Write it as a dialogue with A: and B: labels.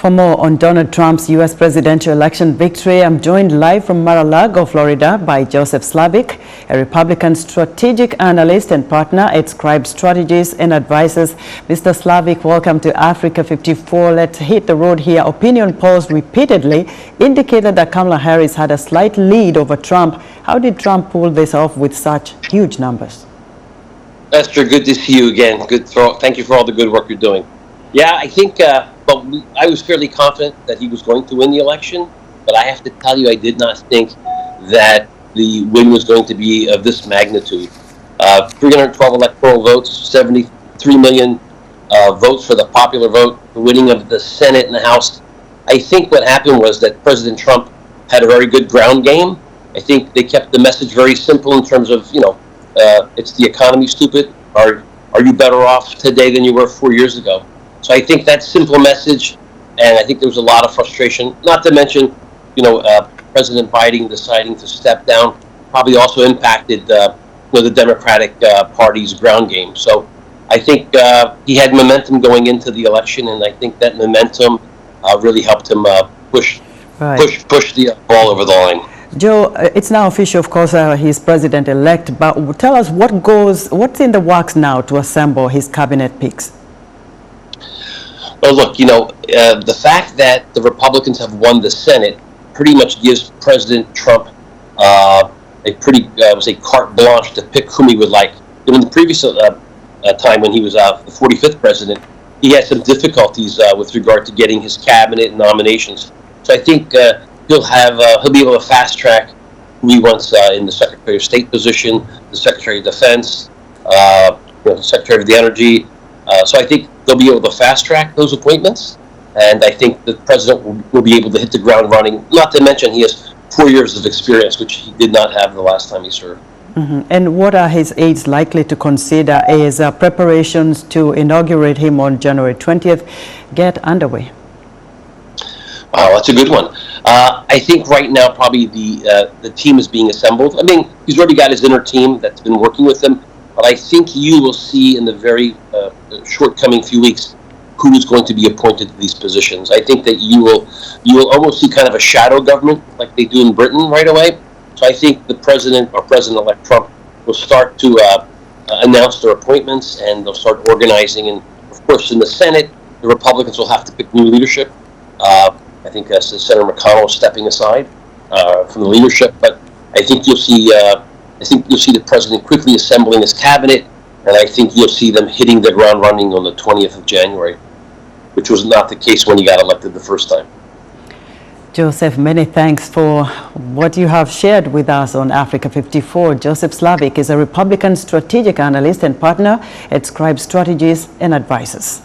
A: For more on Donald Trump's U.S. presidential election victory, I'm joined live from Mar-a-Lago, Florida by Joseph Szlavik, a Republican strategic analyst and partner at Scribe Strategies Advisors. Mr. Szlavik, welcome to Africa 54. Let's hit the road here. Opinion polls repeatedly indicated that Kamala Harris had a slight lead over Trump. How did Trump pull this off with such huge numbers?
B: Esther, good to see you again. Thank you for all the good work you're doing. Yeah, I think I was fairly confident that he was going to win the election, but I have to tell you, I did not think that the win was going to be of this magnitude. 312 electoral votes, 73 million votes for the popular vote, the winning of the Senate and the House. I think what happened was that President Trump had a very good ground game. I think they kept the message very simple in terms of, it's the economy, stupid. Are you better off today than you were 4 years ago? So I think that simple message, and I think there was a lot of frustration, not to mention, President Biden deciding to step down probably also impacted the Democratic Party's ground game. So I think he had momentum going into the election, and I think that momentum really helped him push the ball over the line.
A: Joe, it's now official, of course, he's president-elect, but tell us what's in the works now to assemble his cabinet picks?
B: Well, look, the fact that the Republicans have won the Senate pretty much gives President Trump a pretty, carte blanche to pick whom he would like. In the previous time when he was the 45th president, he had some difficulties with regard to getting his cabinet nominations. So I think he'll be able to fast track who he wants in the Secretary of State position, the Secretary of Defense, the Secretary of the Energy. So I think they'll be able to fast track those appointments, and I think the president will be able to hit the ground running. Not to mention he has 4 years of experience, which he did not have the last time he served.
A: And what are his aides likely to consider as preparations to inaugurate him on January 20th get underway?
B: Wow, that's a good one. I think right now probably the team is being assembled. I mean, he's already got his inner team that's been working with him, but I think you will see in the very short-coming few weeks who is going to be appointed to these positions. I think that you will almost see kind of a shadow government like they do in Britain right away. So I think the president or President-elect Trump will start to announce their appointments, and they'll start organizing. And of course, in the Senate, the Republicans will have to pick new leadership. I think Senator McConnell is stepping aside from the leadership, but I think you'll see the president quickly assembling his cabinet, and I think you'll see them hitting the ground running on the 20th of January, which was not the case when he got elected the first time.
A: Joseph, many thanks for what you have shared with us on Africa 54. Joseph Szlavik is a Republican strategic analyst and partner at Scribe Strategies Advisors.